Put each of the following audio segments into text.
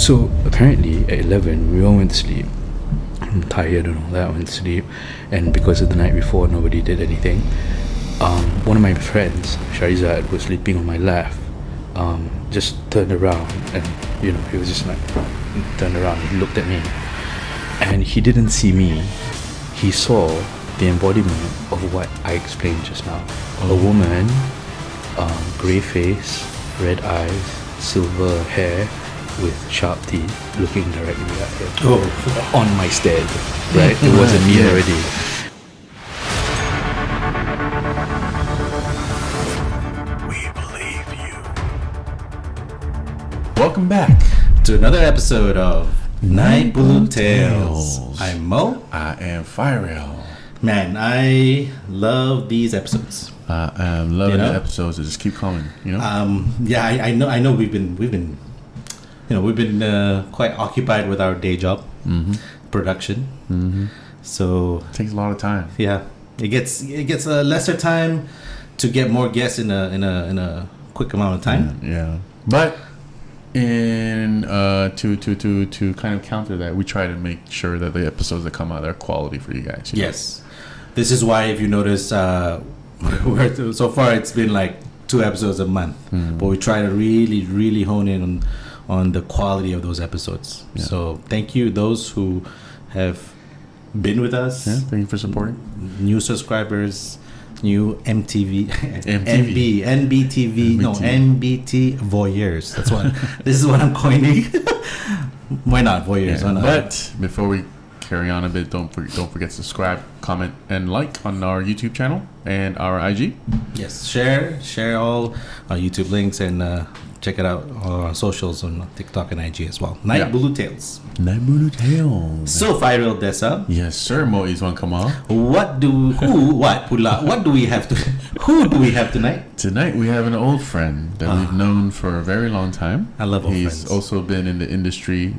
So apparently at 11 we all went to sleep. I'm tired and all that. I went to sleep, and because of the night before, nobody did anything. One of my friends, Sharizad, was sleeping on my lap. Just turned around, and he was just like turned around. He looked at me, and he didn't see me. He saw the embodiment of what I explained just now. A woman, grey face, red eyes, silver hair, with sharp teeth, looking directly at him on my stead. Right, it wasn't me already. Welcome back to another episode of Naik Bulu Tales. I'm Mo. I am Fairil. Man, I love these episodes. I am loving the episodes that just keep coming. I know we've been quite occupied with our day job, production. So it takes a lot of time. Yeah, it gets a lesser time to get more guests in a quick amount of time. Yeah. But in to kind of counter that, we try to make sure that the episodes that come out are quality for you guys. Yes. This is why, if you notice, so far it's been like 2 episodes a month, but we try to really, really hone in on the quality of those episodes. Yeah. So thank you, those who have been with us. Yeah, thank you for supporting. New subscribers, new MBTV, voyeurs. That's what. This is what I'm coining. Why not voyeurs? Yeah, but before we carry on a bit, don't forget to subscribe, comment, and like on our YouTube channel and our IG. Yes, share all our YouTube links and check it out on our socials on TikTok and IG as well. Naik Bulu Tales. Naik Bulu Tales. So Fairil Desa. Yes, sir. Mo is one come on. Who do we have tonight? Tonight we have an old friend that we've known for a very long time. I love old friends. He's also been in the industry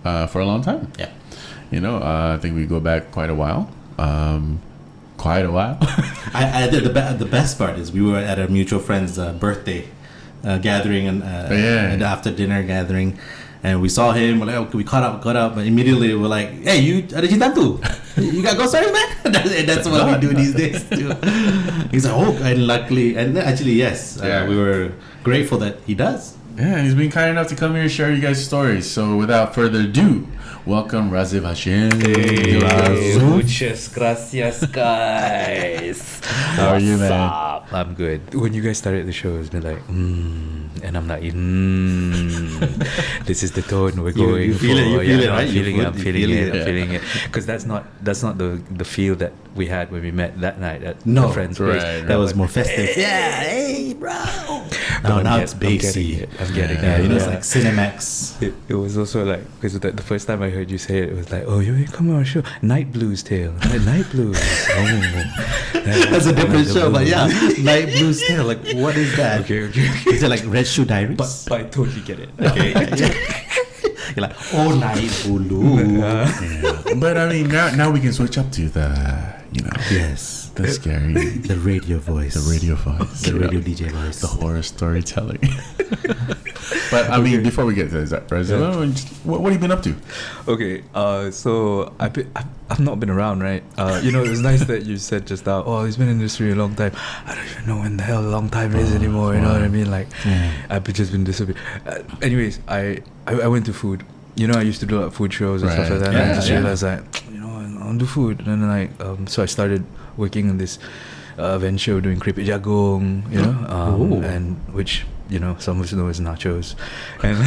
for a long time. Yeah. I think we go back quite a while. I did the best part is we were at a mutual friend's birthday gathering and after dinner gathering, and we saw him. We're like, okay, we caught up, but immediately we're like, hey, you ada cinta tu? You got ghost stories, man? That's what we do these days too. He's like, oh, and luckily, and actually, yes, we were grateful that he does. Yeah, he's been kind enough to come here and share you guys' stories. So without further ado, welcome Razif Hashim. Hey, muchas gracias, guys. How are you, man? Up? I'm good. When you guys started the show, it's been like, and I'm like, this is the tone we're going for. You feel it, right? I'm feeling it. Because that's not the feel that we had when we met that night at the friend's place. Right. That was more festive. Yeah, hey, bro. Now it's bassy. I'm getting it. It's like Cinemax. It was also like, because the first time I heard you say it was like, oh, you come on our show, Night Blues Tale. Night Blues. That's a different show, but yeah, Night Blues Tale. Like, what is that? Okay. Is it like Red Shoe Diaries? But I totally get it. Okay. You're like, oh, Naik Bulu. Yeah. But I mean, now we can switch up to yes, the scary, the radio voice, the radio DJ voice, the horror storytelling. But I mean, before we get to that, what have you been up to? Okay, so I've not been around, right? It was nice that you said just now, oh, he's been in the industry a long time. I don't even know when the hell a long time is anymore. You know what I mean? Like, I've just been disappeared. Anyways, I went to food. I used to do like food shows and stuff like that. And I just realized that I want to do food, and then so I started working on this event show doing keripik jagung, and which some of us know as nachos, and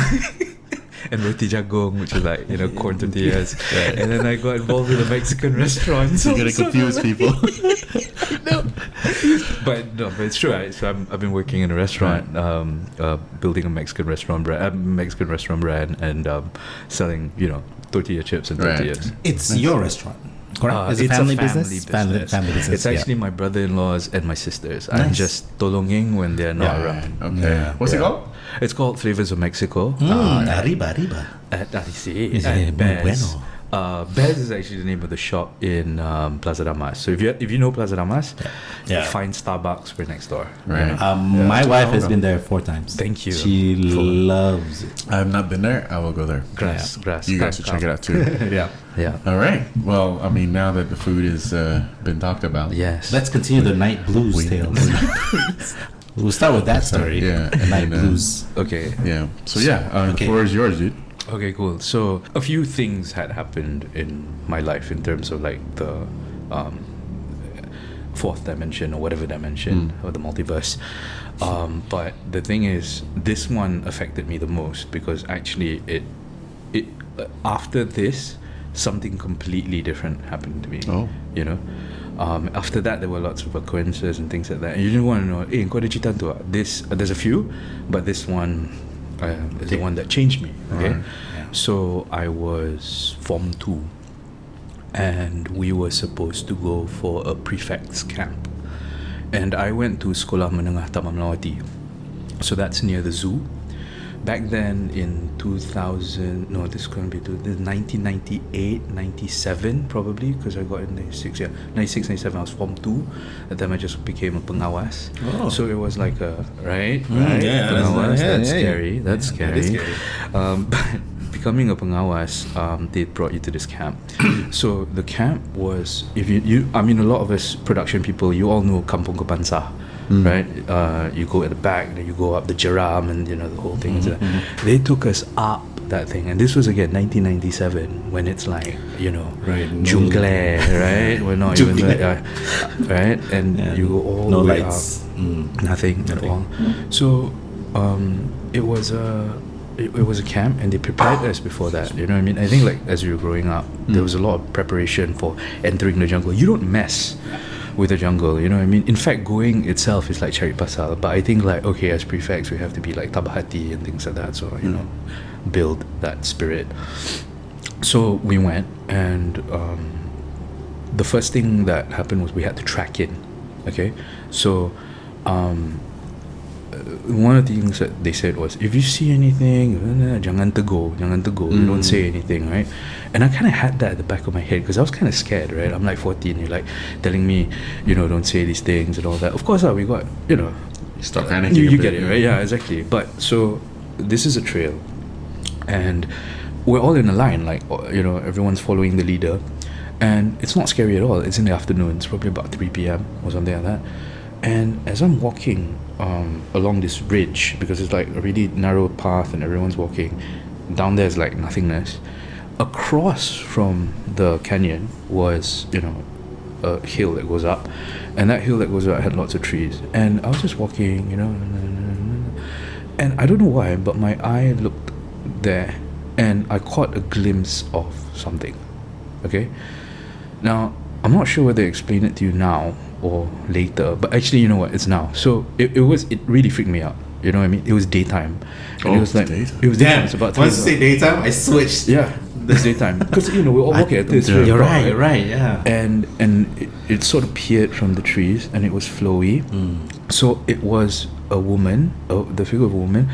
roti jagung, which is like corn tortillas. And then I got involved with a Mexican restaurant. You're gonna confuse people. But it's true. So I've been working in a restaurant, building a Mexican restaurant brand, and selling tortilla chips and tortillas. It's your restaurant. Correct. It's a family business. Family business. It's actually my brother-in-laws and my sisters. Nice. I'm just tolonging when they're not around. Okay. Yeah. What's it called? It's called Flavors of Mexico. Arriba. Sí, bueno. Bez is actually the name of the shop in Plaza Damas. So if you know Plaza Damas, find Starbucks. We're next door. Right. My wife has been there 4 times. Thank you. She loves it. I have not been there. I will go there. Grass. You guys should check it out too. Yeah. All right. Well, I mean, now that the food has been talked about, Yes. Let's continue the night blues tales. We'll start with that story. Yeah. The night blues. Okay. Yeah. So the floor is yours, dude. Okay, cool. So a few things had happened in my life in terms of like the fourth dimension or whatever dimension or the multiverse. But the thing is, this one affected me the most because actually it after this, something completely different happened to me. Oh. You know? After that, there were lots of occurrences and things like that. And you just want to know, kau ada cerita tu? There's a few, but this one is the one that changed me. Okay, so I was Form 2, and we were supposed to go for a prefect's camp, and I went to Sekolah Menengah Taman Melawati, so that's near the zoo. Back then in 2000, no, this couldn't be 1998, 97 probably, because I got in 96, 96, 97, I was Form 2. At that time I just became a pengawas. Oh. So it was like a, right? Yeah, pengawas, that's yeah. scary, that's scary. That is scary. But becoming a pengawas, they brought you to this camp. So the camp was, if you I mean, a lot of us production people, you all know Kampung Kepansa. Right, you go at the back, then you go up the Jeram, and you know the whole thing. They took us up that thing, and this was again 1997 when it's like, you know, jungle, right? We're not even there, right? And you go all the way lights. up, nothing at all. So it was a camp, and they prepared us before that. You know what I mean? I think like as we were growing up, there was a lot of preparation for entering the jungle. You don't mess with the jungle, you know what I mean? In fact, going itself is like cari pasal, but I think like, okay, as prefects we have to be like tabah hati and things like that, so you know, build that spirit. So we went, and the first thing that happened was we had to track in. Okay, so one of the things that they said was, if you see anything, jangan tegur, you don't say anything, right? And I kind of had that at the back of my head because I was kind of scared, right? I'm like 14, you're like telling me, you know, don't say these things and all that. Of course, we got, you know, stop panicking. You get it, right? Yeah, exactly. But so this is a trail, and we're all in a line, like, you know, everyone's following the leader, and it's not scary at all. It's in the afternoon. It's probably about 3 p.m. or something like that. And as I'm walking along this ridge, because it's like a really narrow path and everyone's walking, down there's like nothingness. Across from the canyon was, you know, a hill that goes up, and that hill that goes up had lots of trees. And I was just walking, you know, and I don't know why, but my eye looked there, and I caught a glimpse of something. Okay, now I'm not sure whether I explain it to you now or later, but actually, you know what, it's now. So it really freaked me out. You know what I mean? It was daytime, and it was like daytime. It was daytime. It's about 3 Once you say daytime, I switched. Yeah, it's daytime because you know we're all walking at this. You're right. Yeah. And it sort of peered from the trees, and it was flowy. So it was a woman, the figure of a woman,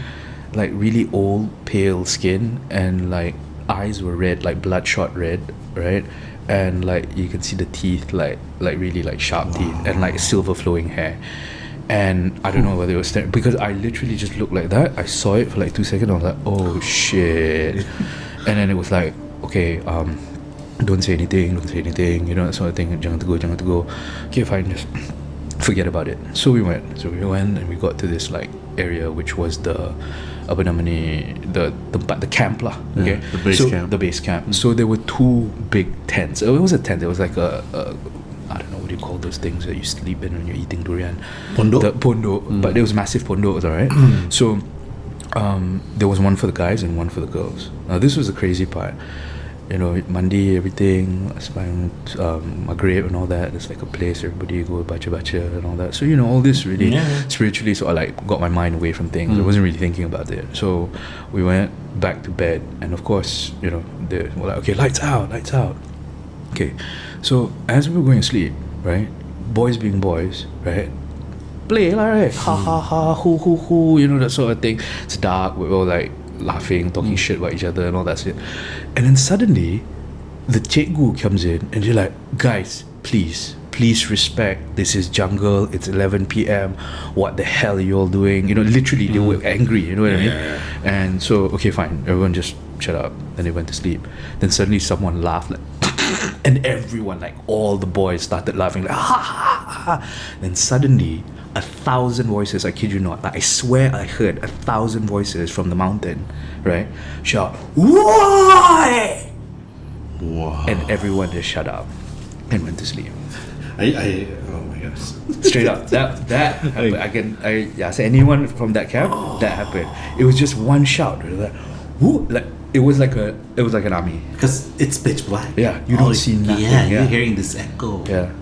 like really old, pale skin, and like eyes were red, like bloodshot red, right? And like you can see the teeth, like really like sharp teeth, and like silver flowing hair. And I don't know whether it was because I literally just looked like that. I saw it for like 2 seconds. I was like, oh shit. And then it was like, okay, don't say anything, you know, that sort of thing. Jangan tegur. Okay, fine, just forget about it. So we went and we got to this like area which was the camp lah. Okay, the base camp. So there were 2 big tents. It was a tent. It was like a I don't know what do you call those things that you sleep in when you're eating durian. Pondok. But there was massive pondoks, alright. So there was one for the guys and one for the girls. Now this was the crazy part. You know, mandi, everything, Maghrib and all that. There's like a place everybody go baca and all that. So you know, all this really spiritually. So I like got my mind away from things. I wasn't really thinking about it. So we went back to bed, and of course, you know, they were like, okay, lights out. Okay, so as we were going to sleep, right, boys being boys, right, play lah, right, ha, hoo, you know, that sort of thing. It's dark, we're all like laughing, talking shit about each other and all that shit. And then suddenly the cikgu comes in and they're like, guys, please respect, this is jungle, it's 11 p.m, what the hell are you all doing? You know, literally they were angry, you know what I mean? And so, okay, fine, everyone just shut up. Then they went to sleep. Then suddenly someone laughed, like, and everyone, like all the boys started laughing, like, ha ha ha. Then suddenly 1,000 voices, I kid you not, like, I swear I heard 1,000 voices from the mountain, right, shout, why? Wow. And everyone just shut up and went to sleep. Oh my gosh. Straight up, that happened. So anyone from that camp, that happened. It was just one shout, like, whoo, like it was like an army. Because it's pitch black. Yeah, you don't see nothing. Yeah, you're hearing this echo. Yeah.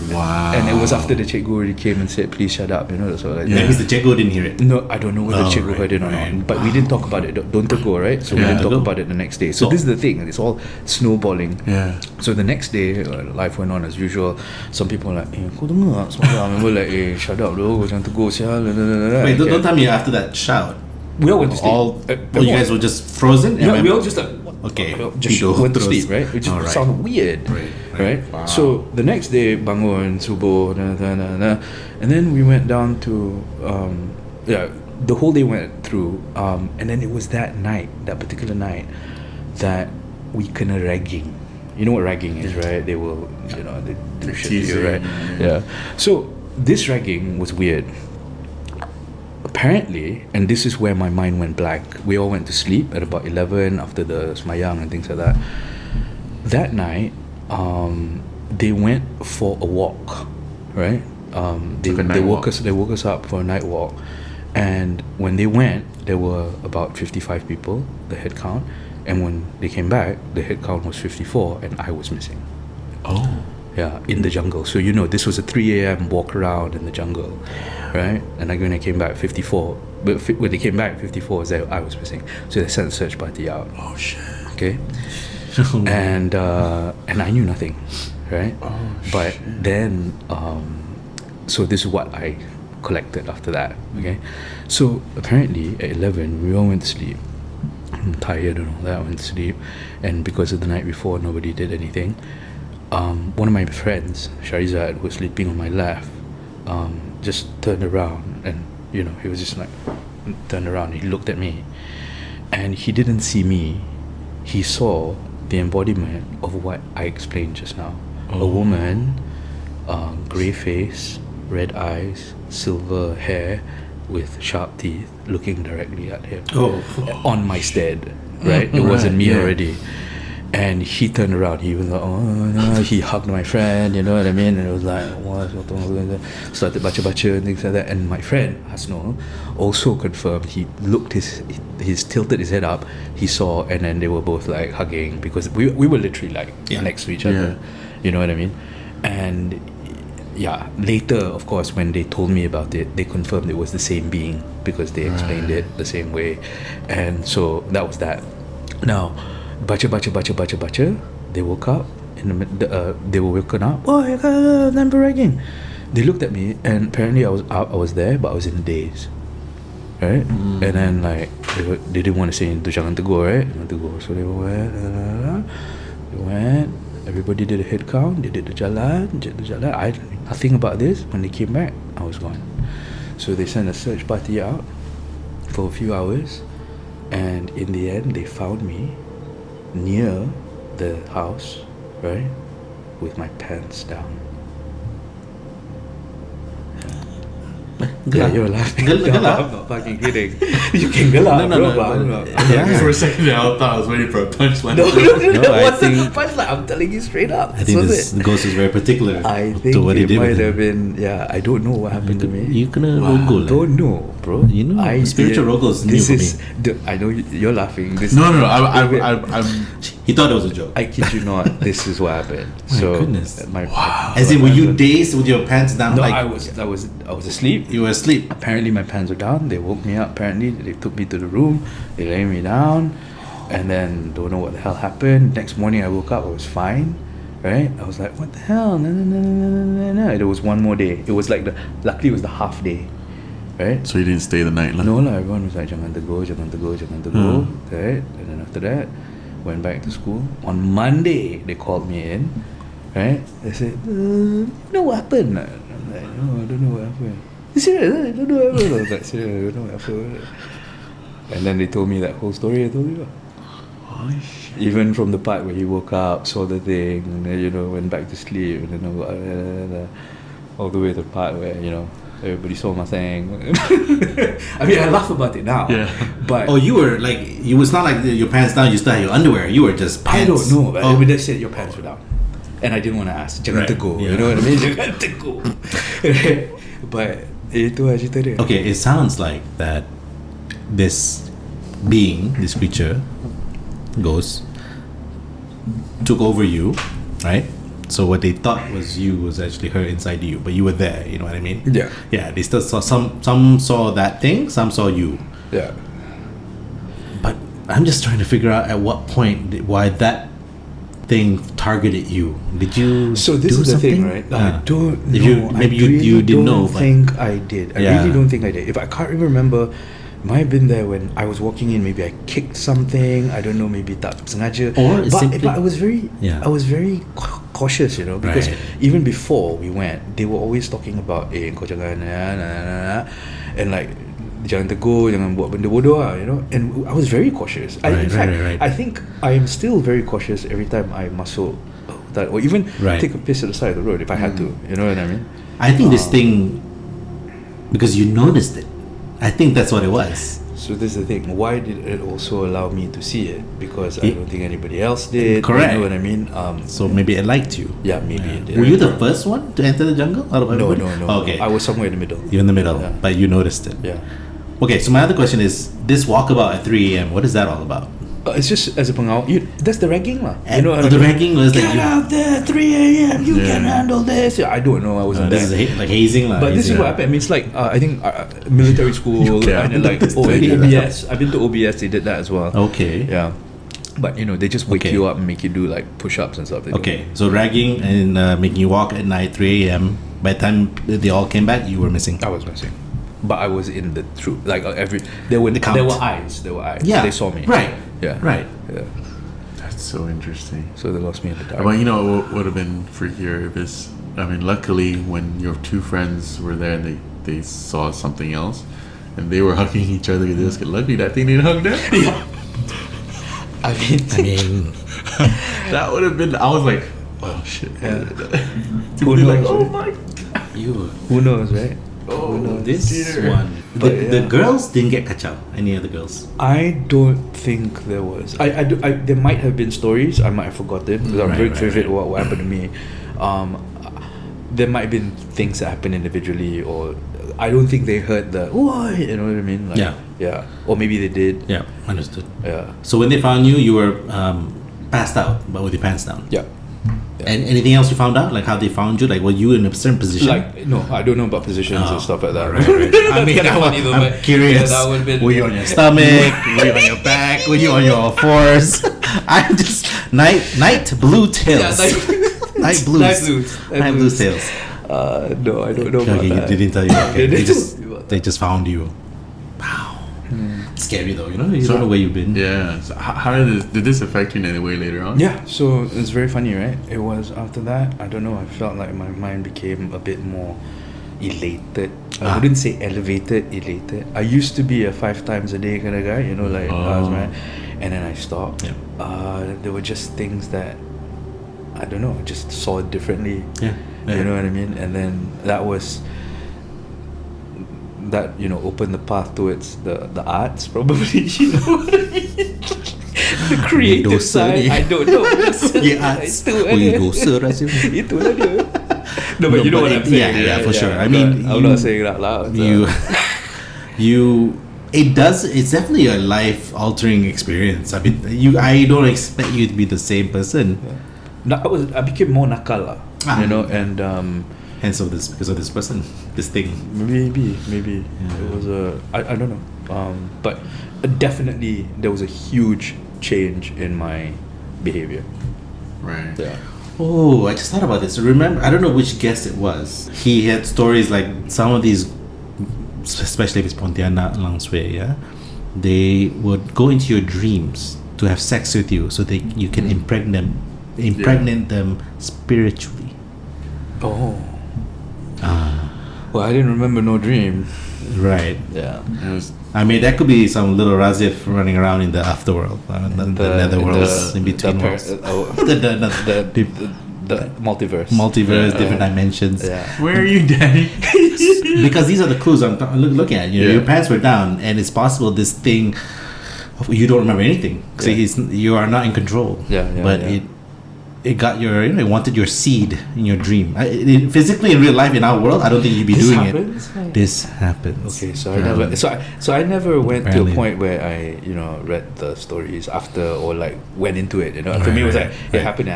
Wow. And it was after the cikgu already came and said, please shut up, you know. So like, That means the cikgu didn't hear it. no, I don't know whether cikgu heard it or not. But we didn't talk about it. Don't go, right? So we didn't talk about it the next day. So this is the thing. It's all snowballing. Yeah. So the next day, life went on as usual. Some people were like, kau dengar tak semalam? And we're like, shut up, bro. Jangan tegur, sial. Wait, don't tell me after that shout. We all went to sleep. You guys were just frozen? Yeah, we all just like, okay, just went to sleep, right? It just sounded weird, right? Wow. So the next day, bangun, subuh, and then we went down to, the whole day went through, and then it was that particular night, that we kena ragging. You know what ragging is, right? They will, they do shit to you, right? Yeah. So this ragging was weird. Apparently, and this is where my mind went blank, we all went to sleep at about 11 after the smayang and things like that. That night, they went for a walk, right? They woke us up for a night walk, and when they went, there were about 55 people, the head count, and when they came back, the head count was 54, and I was missing. Oh. Yeah, in the jungle. So this was a 3 a.m. walk around in the jungle, right? And when I came back, 54. But when they came back, 54 was there. I was missing. So they sent a search party out. Oh shit. Okay. And I knew nothing, right? Oh, but then, so this is what I collected after that. Okay. So apparently at 11 we all went to sleep. I'm tired and all that. Went to sleep, and because of the night before, nobody did anything. One of my friends, Sharizad, who was sleeping on my left, just turned around, and he was just like turned around. He looked at me, and he didn't see me. He saw the embodiment of what I explained just now. A woman, grey face, red eyes, silver hair, with sharp teeth, looking directly at him on my stead. Right, it wasn't me already. And he turned around. He was like, oh no. He hugged my friend, you know what I mean? And it was like, what? Started baca-baca and things like that. And my friend Hasnul also confirmed. He looked he's tilted his head up. He saw, and then they were both like hugging, because we were literally like next to each other. You know what I mean? And later, of course, when they told me about it, they confirmed it was the same being, because they explained it the same way. And so that was that. Now, baca. They woke up. They were woken up. Oh, I'm bragging. They looked at me, and apparently I was up. I was there, but I was in a daze. Right? And then like they didn't want to say jangan tegur, right? Jangan tegur. So they went. Everybody did a head count. They did the jalan. I nothing about this. When they came back, I was gone. So they sent a search party out for a few hours, and in the end, they found me near the house, right, with my pants down. Yeah, you're laughing. No, I'm not fucking kidding. You can gelap, bro. For a second there, I thought I was waiting for a punchline. No, I what's the think- punchline? I'm telling you straight up. I think the ghost is very particular I think to what he it did with might him. have been. I don't know what happened to me. You kena rogol. Don't know, bro. You know, spiritual rogol is new This for is. I know you're laughing. This No. I'm. He thought it was a joke. I kid you not. This is what happened. So goodness. As in, were you dazed with your pants down? No, like I was asleep. you were asleep. Apparently my pants were down. They woke me up. Apparently they took me to the room. They laid me down, and then don't know what the hell happened. Next morning I woke up. I was fine, right? I was like, what the hell? No. There was one more day. It was like luckily it was the half day, right? So you didn't stay the night, lah? No lah. Everyone was like, jangan tegur. Right? And then after that, went back to school. On Monday, they called me in, right? They said, you know what happened? I'm like, no, I don't know what happened. You serious? I don't know what happened. I was like, serious, I don't know what happened. And then they told me that whole story I told you. Holy shit. Even from the part where he woke up, saw the thing, and then, went back to sleep, and then all the way to the part where, everybody saw my thing. I mean, I laugh about it now. Yeah. But you were like, it was not like your pants down, you still had your underwear. You were just pants. I don't know. But they said your pants were down. And I didn't want to ask. Jangan tegur. Yeah. You know what I mean? Jangan tegur. But itu lah cerita dia. Okay, it sounds like that this being, this creature, ghost, took over you, right? So what they thought was you was actually her inside you, but you were there. You know what I mean? Yeah. Yeah. They still saw some saw that thing, some saw you. Yeah. But I'm just trying to figure out at what point why that thing targeted you. Did you? So this do is the something? thing, right? I don't know. If you didn't know. I think I did. I really don't think I did. If I can't even remember. Might have been there when I was walking in. Maybe I kicked something. I don't know. Maybe tak sengaja. Or but I was very, I was very cautious, because Right. even before we went, they were always talking about, kau jangan, and like, jangan tegur, jangan buat benda bodoh lah, And I was very cautious. In fact, I think I am still very cautious every time I masuk that, or even take a piss at the side of the road if I had to. You know what I mean? I think this thing, because you noticed it. I think that's what it was. So this is the thing. Why did it also allow me to see it? Because I don't think anybody else did. Correct. You know what I mean? So maybe it liked you. Yeah, maybe it did. Were you the first one to enter the jungle out of No, everybody? no. Okay. I was somewhere in the middle. You're in the middle, Yeah. but you noticed it. Yeah. Okay, so my other question is, this walkabout at 3 a.m., what is that all about? It's just as a pengawal. That's the ragging lah. And the ragging was Get like, out there, 3 a.m. You can handle this. Yeah, I don't know. I wasn't this there. is like hazing lah. But this is what happened. I mean, it's like I think military school and then like and OBS. I've been to OBS. They did that as well. Okay. Yeah. But they just wake you up and make you do like push-ups and stuff. Okay, so ragging and making you walk at night 3 a.m. By the time they all came back, you were missing. I was missing. But I was in the troop. Like there were eyes. Yeah. They saw me. Right. Yeah. Right. Yeah. That's so interesting. So they lost me in the dark. But what would have been freakier if it's, luckily when your two friends were there and they saw something else and they were hugging each other, they just get lucky that thing didn't hug them. Yeah. I mean, that would have been, I was like, oh shit. Yeah. Who knows, like, oh right? You. my. who knows, right? Oh, This dear. one. But, The girls didn't get kachao. Any other girls? I don't think there was. There might have been stories. I might have forgotten because I'm very vivid what happened to me. There might have been things that happened individually, or I don't think they heard the "Why," you know what I mean? Like, yeah. Or maybe they did. Yeah, understood. Yeah. So when they found you, you were passed out, but with your pants down. Yeah. And anything else you found out? Like how they found you? Like were you in a certain position? Like no, I don't know about positions and stuff like that. Right. I mean, I'm curious. Yeah, that would have been. Were you on your stomach? Were you on your back? Were you on your fours? I'm just Night Bulu Tales. Yeah, Night Blues. Night Blues Tales. No, I don't know about Okay, that. they didn't tell you. Okay. They They just found you. Wow. Scary though, you don't know where you've been. Yeah. So how did this affect you in any way later on? Yeah, so it's very funny, right? It was after that, I don't know, I felt like my mind became a bit more elated. I wouldn't say elevated, elated. I used to be a 5 times a day kind of guy, like I was right. And then I stopped. Yeah. There were just things that I don't know, just saw it differently. Yeah. You know what I mean? And then that opened the path towards the arts, probably. You know what I mean? The creative side. I don't know. arts. Dosa rasa. Itulah dia. No, but you know what I'm saying. Yeah, for sure. I mean, I'm not saying that loud. It's definitely a life-altering experience. I mean, I don't expect you to be the same person. Yeah. I became more nakal, and hence because of this person, this thing. Maybe it was I don't know, but definitely there was a huge change in my behavior. Right. Yeah. Oh, I just thought about this. Remember, I don't know which guest it was. He had stories like some of these, especially if it's Pontianak, Langsui, yeah, they would go into your dreams to have sex with you, so you can impregnate them spiritually. Oh. Well, I didn't remember no dream. Right. Yeah. I mean, that could be some little Razif running around in the afterworld, the netherworlds, in between worlds. The multiverse. Different dimensions. Yeah. Where are you, Daddy? Because these are the clues I'm looking at. Your pants were down, and it's possible this thing, you don't remember anything. So you are not in control. It got it wanted your seed in your dream. Physically in real life, in our world, I don't think you'd be doing it. This happens. Okay, so I never went to a point where I read the stories after or like went into it. For me it was like it happened.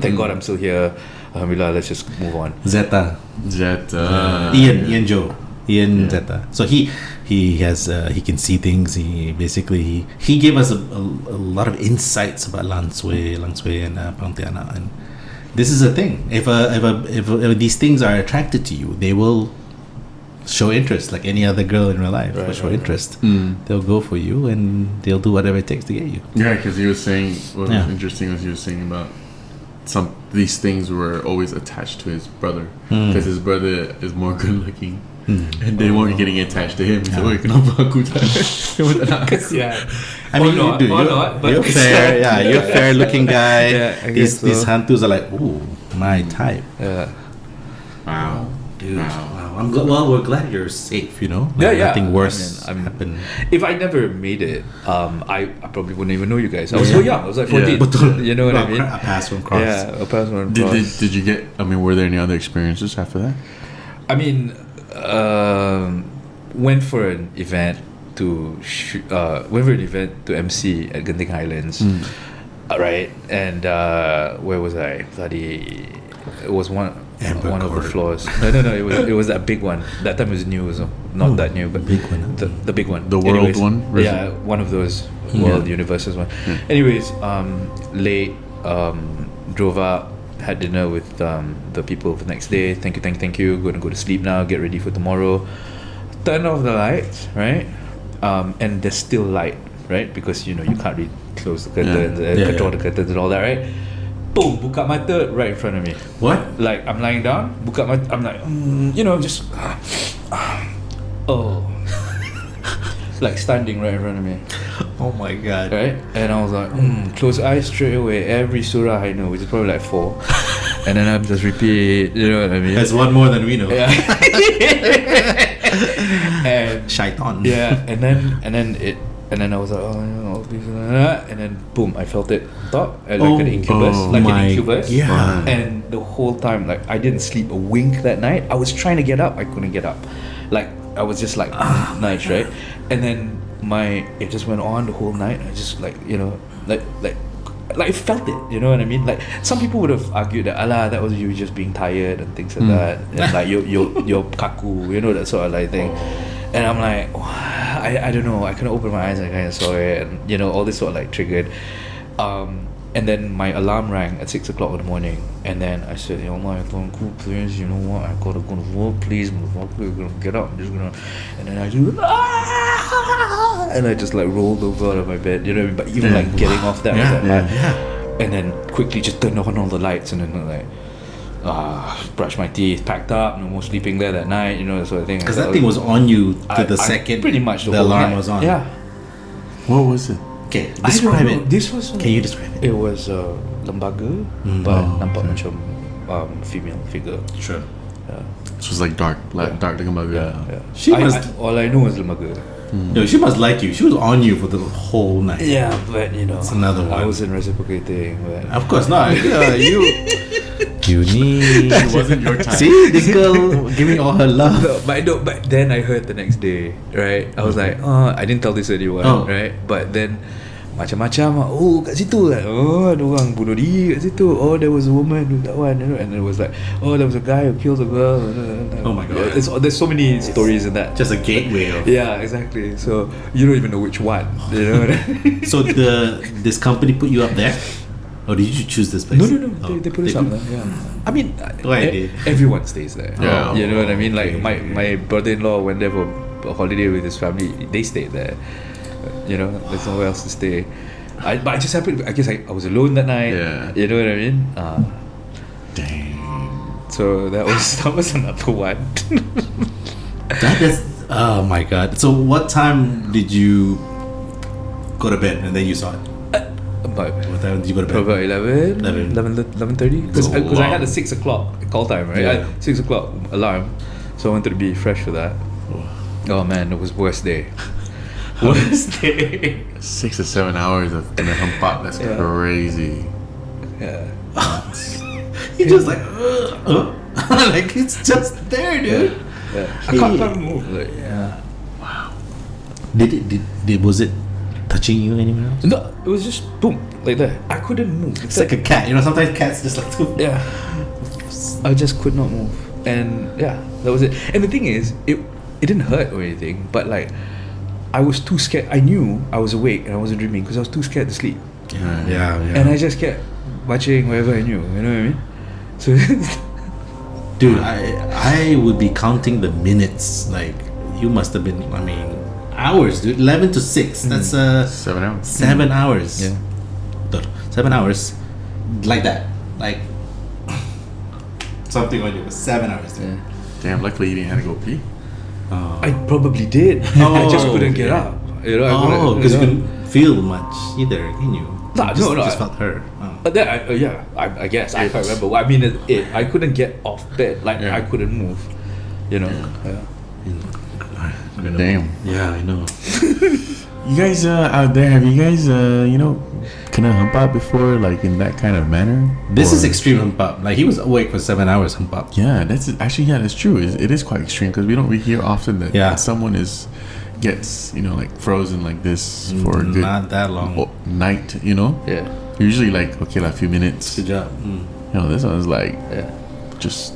Thank God I'm still here. Alhamdulillah, let's just move on. Zeta. Ian Zeta. So he has he can see things. He gave us a lot of insights about Lansui and Pontianak. And this is a thing. If these things are attracted to you, they will show interest, like any other girl in real life. Will show interest. They'll go for you and they'll do whatever it takes to get you. Yeah, because he was saying what was interesting was he was saying about these things were always attached to his brother because his brother is more good looking. And they weren't getting attached to him. He said, "Oh, kenapa aku tak?" I mean, you're fair. Yeah, you're a fair looking guy. These hantus are like, ooh, my type. Yeah. Wow, dude. Wow. I'm glad. Well, we're glad you're safe. Nothing worse happened. If I never made it, I probably wouldn't even know you guys. I was so young. I was like 14. You know what I mean? A pass from cross. Yeah, a pass from cross. Did you get? I mean, were there any other experiences after that? I mean, went for an event to MC at Genting Highlands, right? And where was I? Bloody, it was one of the floors. No, it was that big one. That time it was new, it was not that new, but big one. The big one, the world one. Yeah, one of those world universes one. Anyways, late, drove up. Had dinner with the people the next day. Thank you. Gonna go to sleep now. Get ready for tomorrow. Turn off the lights, right? And there's still light, right? Because you can't really close the curtains, control the curtains and all that, right? Boom, buka mata right in front of me. What? Like I'm lying down, buka mata. I'm like, just like standing right in front of me. Oh my god. Right? And I was like, close eyes straight away. Every surah I know, which is probably like 4. And then I'm just repeat, you know what I mean? That's one more than we know. Yeah. And Shaitan. Yeah, and then I was like, and then boom, I felt it on top, like an incubus. Yeah. And the whole time, like I didn't sleep a wink that night. I was trying to get up, I couldn't get up. Like I was just like nice, right? And then it just went on the whole night. I just like I felt it, you know what I mean? Like some people would have argued that that was you just being tired and things like that, and like you're kaku, that sort of like thing. And I'm like, I don't know, I couldn't open my eyes and I kind of saw it, and all this sort of like triggered. And then my alarm rang at 6 o'clock in the morning, and then I said, Allah, please, you know what, I gotta go to work, please, motherfucker, gonna get up, I'm just gonna, and then I do, and I just like rolled over out of my bed, you know what I mean? But even like getting off that was like and then quickly just turned on all the lights, and then like brushed my teeth, packed up, no more sleeping there that night, that sort of thing. Because that thing was on you to the second pretty much the alarm was on. Yeah. What was it? Okay, describe it. This was Can you describe it? It was lembaga, but nampak macam female figure. Sure. Yeah. So it was like dark lembaga. Yeah. All I know was lembaga. No, she must like you. She was on you for the whole night. Yeah, but it's another one. I wasn't reciprocating. But of course not. You need. It wasn't your time. See, this girl giving all her love. But then I heard the next day, right? I was like, I didn't tell this to anyone, right? But then macam-macam, kat situ ada orang bunuh diri kat situ. There was a woman with that one, and it was like, there was a guy who killed a girl. Oh my god. There's so many stories in that. Just a gateway of. Yeah, exactly. So you don't even know which one. So this company put you up there? Or did you choose this place? No. They put us up there. Yeah. I mean, everyone stays there. Yeah. You know what I mean? Like my brother-in-law went there for a holiday with his family. They stayed there. There's nowhere else to stay. But I just happened. I guess I was alone that night. Yeah. You know what I mean? Dang. So that was another one. That is. Oh my god. So what time did you go to bed and then you saw it? About What time did you go to bed? about 11:30. Because I had a 6 o'clock call time, right? Yeah. 6 o'clock alarm. So I wanted to be fresh for that. Oh man, it was worst day. Worst day. 6 or 7 hours of in a hump up. That's Yeah. crazy. Yeah. You're just like, like it's just there, dude. I can't move. Like, yeah. Did was it touching you anywhere else? No, it was just boom, like that. I couldn't move. It's like a cat, you know. Sometimes cats just like to. Yeah. I just could not move, and yeah, that was it. And the thing is, it didn't hurt or anything, but like, I was too scared. I knew I was awake and I wasn't dreaming because I was too scared to sleep, Yeah. and I just kept watching whatever I knew. You know what I mean? So, Dude, I would be counting the minutes. Like you must have been. I mean, hours, dude. 11 to 6. That's 7 hours. 7 hours. yeah. 7 hours, like that. Like something on you for 7 hours. Dude. Yeah. Damn, luckily you didn't have to go pee. I probably did. I just couldn't get yeah. up. You know, I Oh, couldn't- because you know. couldn't feel much either, can you? No, You no, just I- felt her. Oh. But then, I guess I can't remember. I mean, I couldn't get off bed. Like Yeah. I couldn't move. You know. Yeah. Damn. Yeah, I know. You guys out there, have you guys kind of hump up before, like in that kind of manner? This is Or- extreme hump up. Like he was awake for 7 hours hump up. Yeah, that's true. It is quite extreme because we don't hear often that Yeah. someone gets like frozen like this for a good Not that long. night. Yeah. Usually like okay, like a few minutes. Good job. This one's like Yeah. just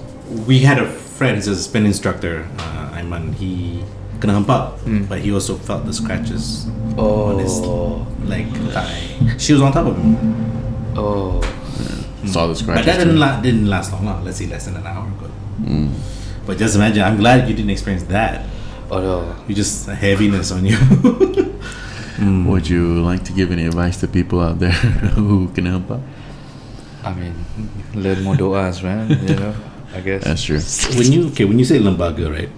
We had a friend, he's a spin instructor, Ayman. He couldn't hump up, but he also felt the scratches on his leg, thigh. She was on top of him, Oh. saw the but scratches. that too. didn't last long. Let's say less than an hour ago. But just imagine. I'm glad you didn't experience that. Oh no. You just heaviness on you. Would you like to give any advice to people out there who can hump up? I mean, learn more du'as, man. You know. I guess. That's true. when you say lembaga, right?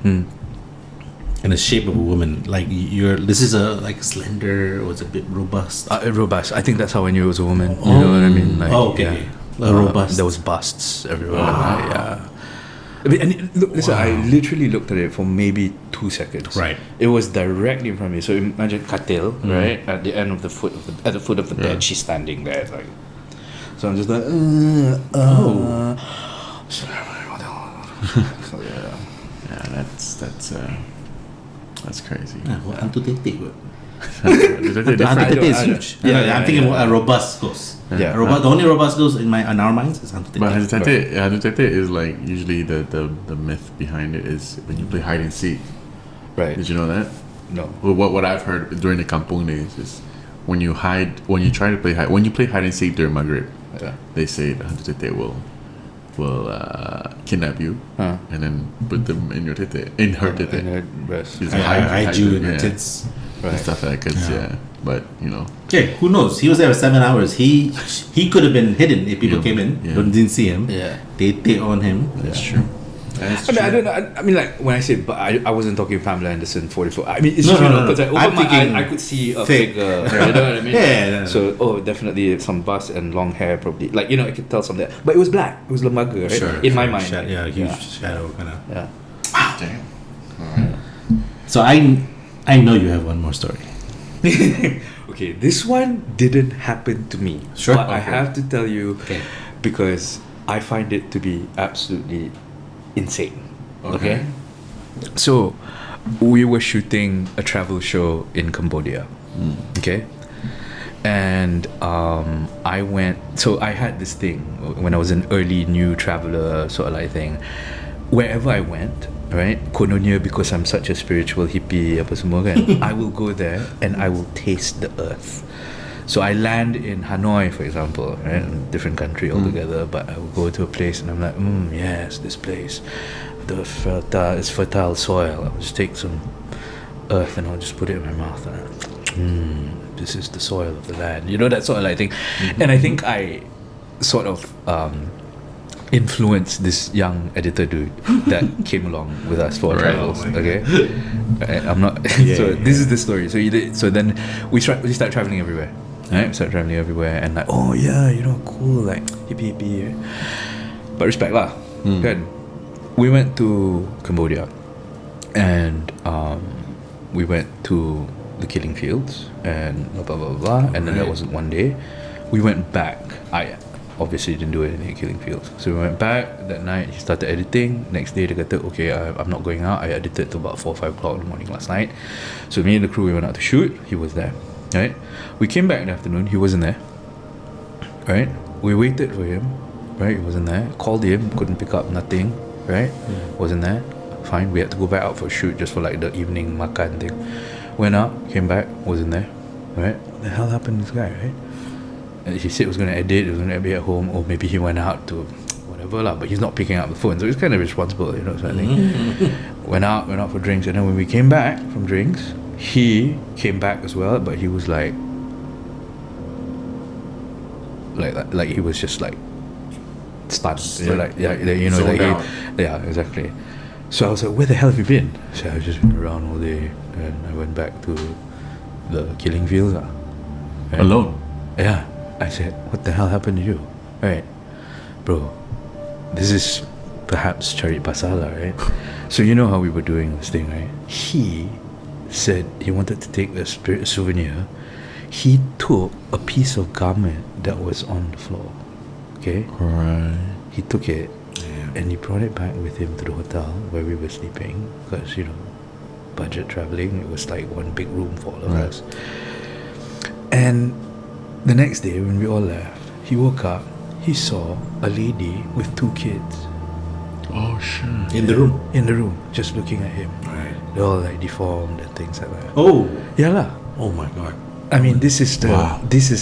In the shape of a woman, like this is a like slender, or it's a bit robust. Robust. I think that's how I knew it was a woman. You know what I mean? Like, okay. yeah. Robust. There was busts everywhere. Yeah. I mean, and look, listen, I literally looked at it for maybe 2 seconds. Right. It was directly in front of me. So imagine katil, right? At the end of the foot at the foot of the bed, she's standing there. Like, so I'm just like, So, yeah. Yeah, that's crazy. Hantu tetek, kot. Is that Hantu different? tetek is I don't- huge. yeah, I'm thinking a robust ghost. Yeah. The only robust ghost in our minds is Hantu But tetek. Hantu Tete is like usually the myth behind it is when you play hide and seek. Right. Did you know that? No. Well, what I've heard during the kampung days is when you play hide and seek during Maghrib, Yeah. they say the Hantu Tete will kidnap you Huh. and then put them in your tete, in her tete. In her breast. She's Hide you in the yeah, tits. and Right. stuff like that. 'Cause, yeah. But Okay, who knows? He was there for 7 hours. He could have been hidden if people Yeah. came in, Yeah. didn't see him. Yeah. They on him. that's true. That's I mean, I don't know. I mean, like when I say, but I wasn't talking Pamela Anderson 44. I mean, it's No, true, no, no, because no. over I'm my thinking eye, I could see a fake. figure. You know what I mean? Yeah. So, definitely some bust and long hair, probably. Like I could tell some that, but it was black. It was lembaga, right? In my mind. Yeah, like, huge shadow kind of. Yeah. Damn. So I know you have one more story. Okay, this one didn't happen to me. Sure. But I Okay. have to tell you, Okay. because I find it to be absolutely insane. Okay. So, we were shooting a travel show in Cambodia. Okay. And I went. So I had this thing when I was an early new traveler sort of like thing. Wherever I went, right? Kononnya, because I'm such a spiritual hippie, apa semua kan, I will go there and I will taste the earth. So I land in Hanoi, for example, right? A different country altogether, but I will go to a place and I'm like, yes, this place. The fertile soil. I'll just take some earth and I'll just put it in my mouth and this is the soil of the land, you know, that sort of like thing. And I think I sort of influenced this young editor dude that came along with us for our travels. Okay, I'm not. So this is the story. So then we start traveling everywhere. Right, we start traveling everywhere, and like, oh yeah, you know, cool, like hippie. But respect lah. Good. We went to Cambodia, and we went to the killing fields, and blah blah blah blah. And then that wasn't one day. We went back. I obviously didn't do anything at killing fields, so we went back that night. He started editing. Next day, they kata, okay, I'm not going out. I edited till about 4 or 5 o'clock in the morning last night. So me and the crew, we went out to shoot. He was there. Right, we came back in the afternoon. He wasn't there. Right, we waited for him. Right, he wasn't there. Called him, couldn't pick up, nothing. Right, wasn't there. Fine, we had to go back out for a shoot just for like the evening makan thing. Went out, came back, wasn't there. Right, what the hell happened to this guy? Right, and he said he was going to edit. He was going to be at home, or maybe he went out to whatever lah. But he's not picking up the phone, so he's kind of responsible, you know. So I think went out for drinks, and then when we came back from drinks, he came back as well, but he was like he was just like stunned, exactly. So I was like, where the hell have you been? So I've just been around all day, and I went back to the killing fields. Right? Alone? Yeah. I said, what the hell happened to you? Right, bro, this is perhaps Cari Pasala, right? So you know how we were doing this thing, right? He said he wanted to take a spirit souvenir. He took a piece of garment that was on the floor. Okay? Right. He took it and he brought it back with him to the hotel where we were sleeping, because, you know, budget traveling, it was like one big room for all of us. And the next day when we all left, he woke up, he saw a lady with 2 kids. Oh shit. In the room? In the room, just looking at him. Right. They're all like deformed and things like that. Oh. Yeah lah. Oh my god. I mean, this is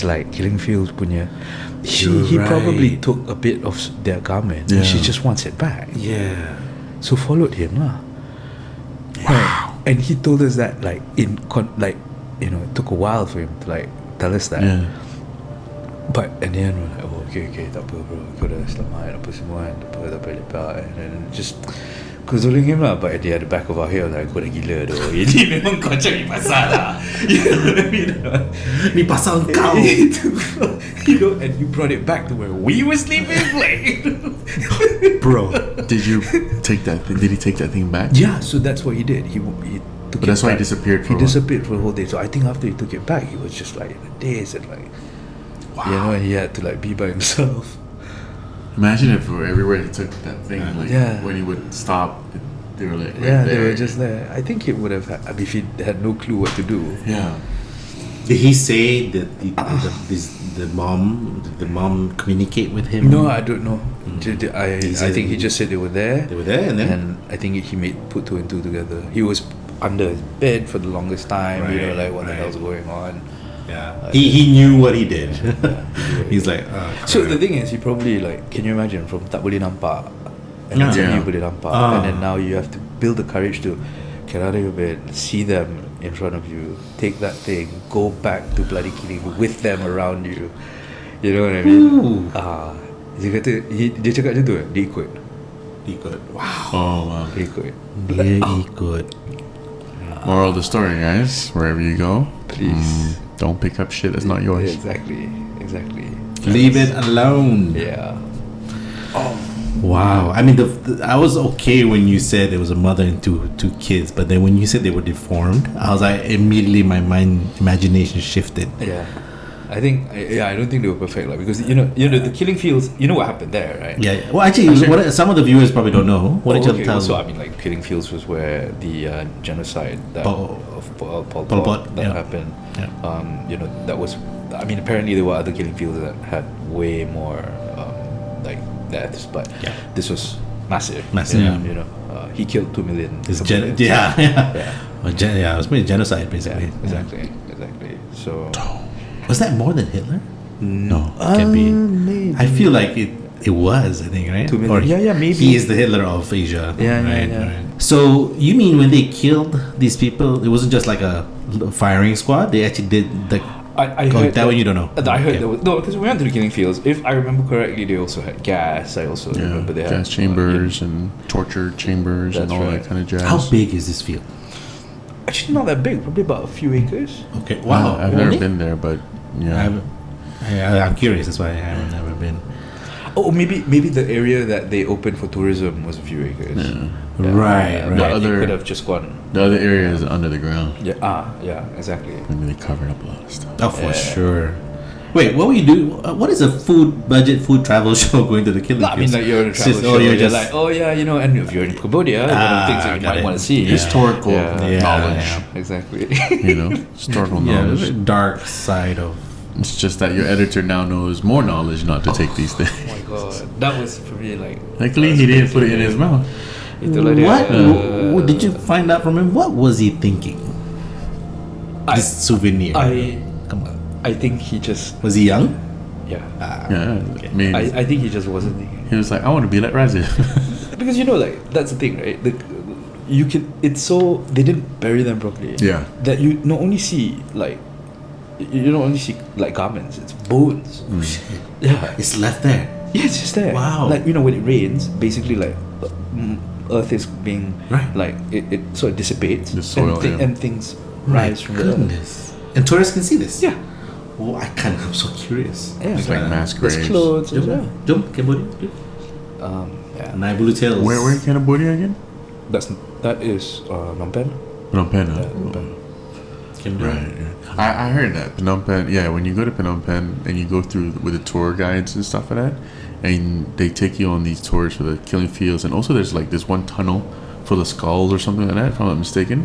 like Killing Fields punya. He probably took a bit of their garment and she just wants it back. Yeah. So followed him lah. Wow. And he told us that like it took a while for him to like tell us that. Yeah. But at the end we're like, oh okay, tak apa bro, kau dah selamat apa semua kan, tak apa, tak payah lepak, and then just consoling him lah. But at the back of our head, like, kau dah gila tu. Ini memang kau cari pasal lah. You know what I mean? Ni pasal kau. You know, and you brought it back to where we were sleeping, like. Bro, did you take that thing? Did he take that thing back? Yeah, so that's what he did. He took but that's it why back. he disappeared for He disappeared for a whole day. So I think after he took it back, he was just like in a daze and like, you know, and he had to like be by himself. Imagine if everywhere he took that thing, like when he would stop, they were like right there. They were just there. I think it would have if he had no clue what to do. Yeah. Did he say that the mom communicate with him? No, I don't know. I think he just said they were there. They were there, and then I think he put 2 and 2 together. He was under his bed for the longest time. You know, like what the hell's going on? Yeah, he knew what he did. He's like, so the thing is, he probably like, can you imagine from tak boleh nampak, and then suddenly you boleh nampak, and then now you have to build the courage to get out of your bed, see them in front of you, take that thing, go back to bloody killing with them around you. You know what I mean? Dia kata, dia cakap macam tu, dia ikut. Wow. Oh wow. Dia ikut. Moral of the story, guys: wherever you go, please don't pick up shit that's not yours. Exactly. Leave it alone. Yeah. Oh. Wow. I mean, I was okay when you said there was a mother and two kids, but then when you said they were deformed, I was like, immediately my imagination shifted. Yeah. I think, I don't think they were perfect, like, because you know the killing fields. You know what happened there, right? Yeah. Well, actually, some of the viewers probably don't know. What did you tell them? So I mean, like, killing fields was where the genocide of Pol Pot that happened. Yeah. You know, that was. I mean, apparently there were other killing fields that had way more like deaths, but this was massive. You know, he killed 2 million. It was pretty genocide, basically. Yeah, exactly. So. Was that more than Hitler? No, can't be. Maybe. I feel like it was. I think, right? 2 million. Or maybe he is the Hitler of Asia. Right. So you mean when they killed these people, it wasn't just like a firing squad? They actually did I heard that one you don't know. I heard Okay. there was, no, because we went to the killing fields. If I remember correctly, they also had gas. I also remember they had gas chambers and torture chambers and That's all right. that kind of jazz. How big is this field? Actually, not that big. Probably about a few acres. Okay. Wow. I've never been there, but yeah. I'm curious. That's why I have never been. Oh, maybe the area that they opened for tourism was a few acres. Yeah. Right. But The they other- could have just gone. The other area is under the ground. Yeah, exactly. Maybe they covered up a lot of stuff. Oh, for sure. Wait, what will you do? What is a food travel show going to the killing No, I mean, fields? like you're on a travel Just- show. you're You're just- like, oh yeah, you know, and if you're in Cambodia, one of the things that you got might it. want to see. Historical Yeah. knowledge. Yeah. Exactly. You know, historical Yeah, knowledge. the dark side of. It's just that your editor now knows more knowledge not to take these things. Oh my god, that was for me like. Luckily, he didn't put it in his mouth. Itulah dia, What did you find out from him? What was he thinking? This souvenir. Come on. I think he just Was he young? yeah. Yeah, I mean, I think he just wasn't thinking. he was like, I want to be like Razif. Because you know, like that's the thing, right? You can. It's so they didn't bury them properly. Yeah. That you not only see like. You don't only see like garments; it's bones. Yeah, It's left there. yeah, it's just there. Wow. Like you know, when it rains, basically like Earth is being Right. like it sort of dissipates, The soil, and, yeah. and things rise from the earth. Goodness. And tourists can see this. Yeah, Oh, I'm so curious. yeah. It's like mass There's graves. clothes as well. Jom, Cambodia. Yeah, Naik Bulu Tales. Where in Cambodia again? that is Phnom Penh. Phnom Penh. huh? Phnom Penh. Cambodia. Right. Yeah. I heard that Phnom Penh. Yeah, when you go to Phnom Penh and you go through with the tour guides and stuff like that, and they take you on these tours for the killing fields, and also there's like this one tunnel for the skulls or something like that, if I'm not mistaken.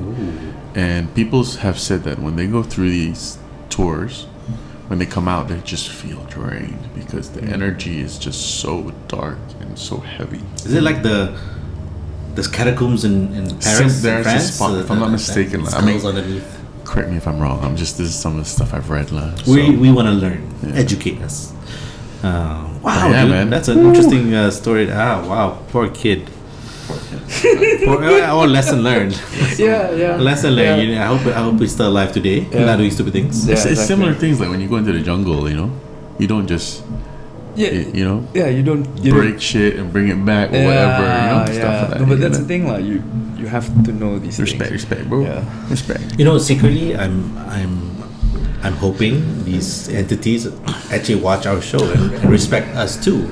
And people have said that when they go through these tours, when they come out, they just feel drained because the energy is just so dark and so heavy. Is it like the catacombs in Paris? There's a France? spot, if I'm not mistaken. I Skulls mean, underneath. correct me if I'm wrong. This is some of the stuff I've read. We want to learn, Yeah. educate us. Wow, Yeah, dude, man. that's an interesting story. Wow, poor kid. Lesson learned. Yeah. Lesson learned. You know, I hope he's still alive today. Yeah. Not doing stupid things. Yeah. It's exactly. similar things like when you go into the jungle, you know, you don't just, Yeah, you know, yeah. You don't break shit and bring it back or whatever, you know, stuff like that. No, but you that's know? the thing, like you have to know these Respect, things. bro. Yeah. Respect. You know, secretly, I'm hoping these entities actually watch our show and respect us too,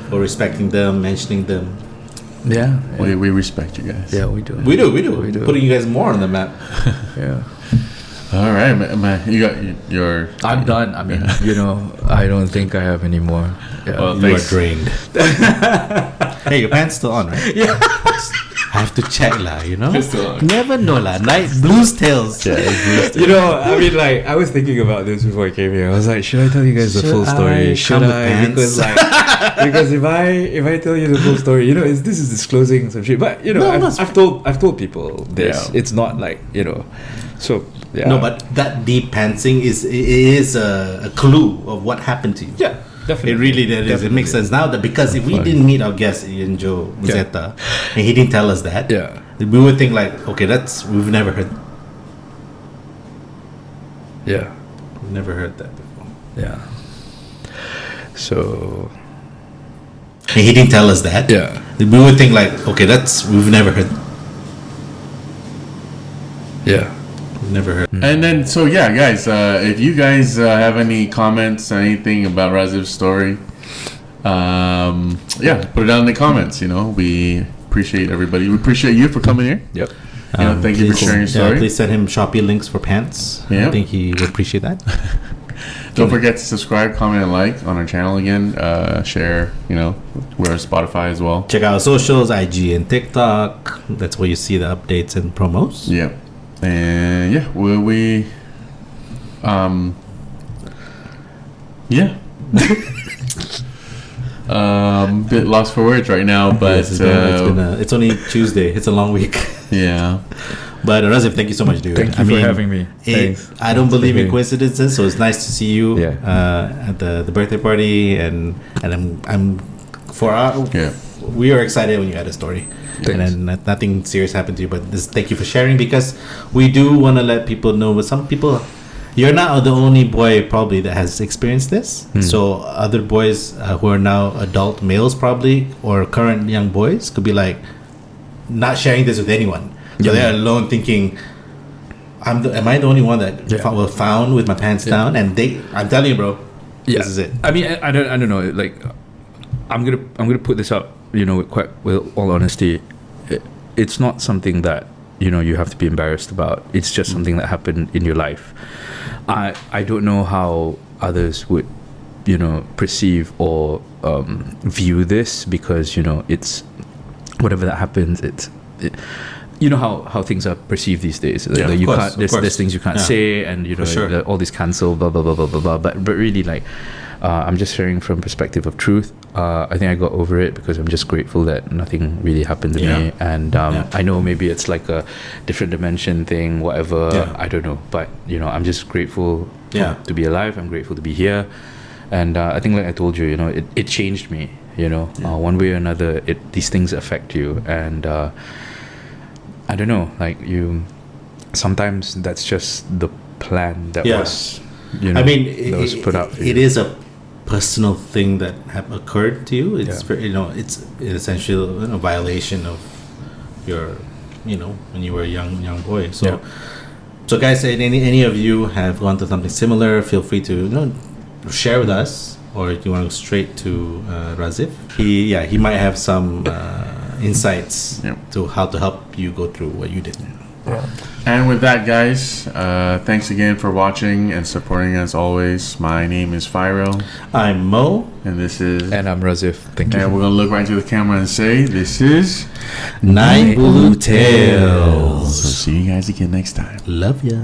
for respecting them, mentioning them. Yeah, We respect you guys. yeah, we do. We do. We do. Putting you guys more on the map. Yeah. All right, man. You got your. I'm done. I mean, you know, I don't think I have any more. Yeah. Well, You are thanks. drained. Hey, your pants still on, right? Yeah. I have to check lah, you know. It's still on. Never know lah. Night Blues Tales. You know, I mean, like, I was thinking about this before I came here. I was like, should I tell you guys the full Should story? I Should come with I? pants? Because like, because if I tell you the full story, you know, this is disclosing some shit. But you know, No, I've told people this. Yeah. It's not like, you know, so yeah. No, but that deep pantsing is a clue of what happened to you. yeah, definitely. It really did. It makes sense now that because if we didn't meet our guest Ian Joe Muzeta and he didn't tell us that, Yeah. we would think like, okay, we've never heard Yeah. that before. Yeah. So And he didn't tell us that. yeah. We would think like, okay, we've never heard. Yeah. We've never heard. And then, so yeah, guys, if you guys have any comments, anything about Raziv's story, yeah, put it down in the comments. You know, we appreciate everybody. We appreciate you for coming here. Yep. You know, thank you for sharing your story. Please send him Shopee links for pants. I Yep. think he would appreciate that. Don't forget to subscribe, comment, and like on our channel again. Share, you know, we're on Spotify as well. Check out our socials, IG and TikTok. That's where you see the updates and promos. Yeah. And yeah, yeah. Bit lost for words right now, but Yes, it's only Tuesday. It's a long week. yeah. But Razif, thank you so much, dude. Thank you for having me. Thanks. I don't believe in Okay. coincidences, so it's nice to see you Yeah. at the birthday party, and I'm for our Yeah. we are excited when you had a story. Thanks. And then nothing serious happened to you, but thank you for sharing because we do want to let people know. But some people you're not the only boy probably that has experienced this. So other boys who are now adult males probably, or current young boys, could be like not sharing this with anyone. So they're alone thinking, am I the only one that was found with my pants down? And I'm telling you, bro, this is it. I mean, I don't know. Like, I'm gonna put this up, with all honesty. It's not something that you have to be embarrassed about. It's just something that happened in your life. I don't know how others would perceive or view this, because it's whatever that happens. How things are perceived these days. There's things you can't say, and all these cancel blah blah blah blah blah blah. But really, like, I'm just sharing from perspective of truth. I think I got over it because I'm just grateful that nothing really happened to me. And I know maybe it's like a different dimension thing, whatever. I don't know, but I'm just grateful to be alive. I'm grateful to be here. And I think, like I told you, it changed me. One way or another, these things affect you. And I don't know, like, sometimes that's just the plan that was, I mean, that was put out for you. It is a personal thing that have occurred to you. It's it's essentially a violation of your, when you were a young boy. So, so guys, any of you have gone through something similar, feel free to share with us, or if you want to go straight to Razif. He might have some insights to how to help you go through what you did. And with that, guys, thanks again for watching and supporting as always. My name is Fairil. I'm Mo. And this is... And I'm Razif. Thank you. And we're going to look right into the camera and say, this is... Naik Bulu Tales. So see you guys again next time. Love ya.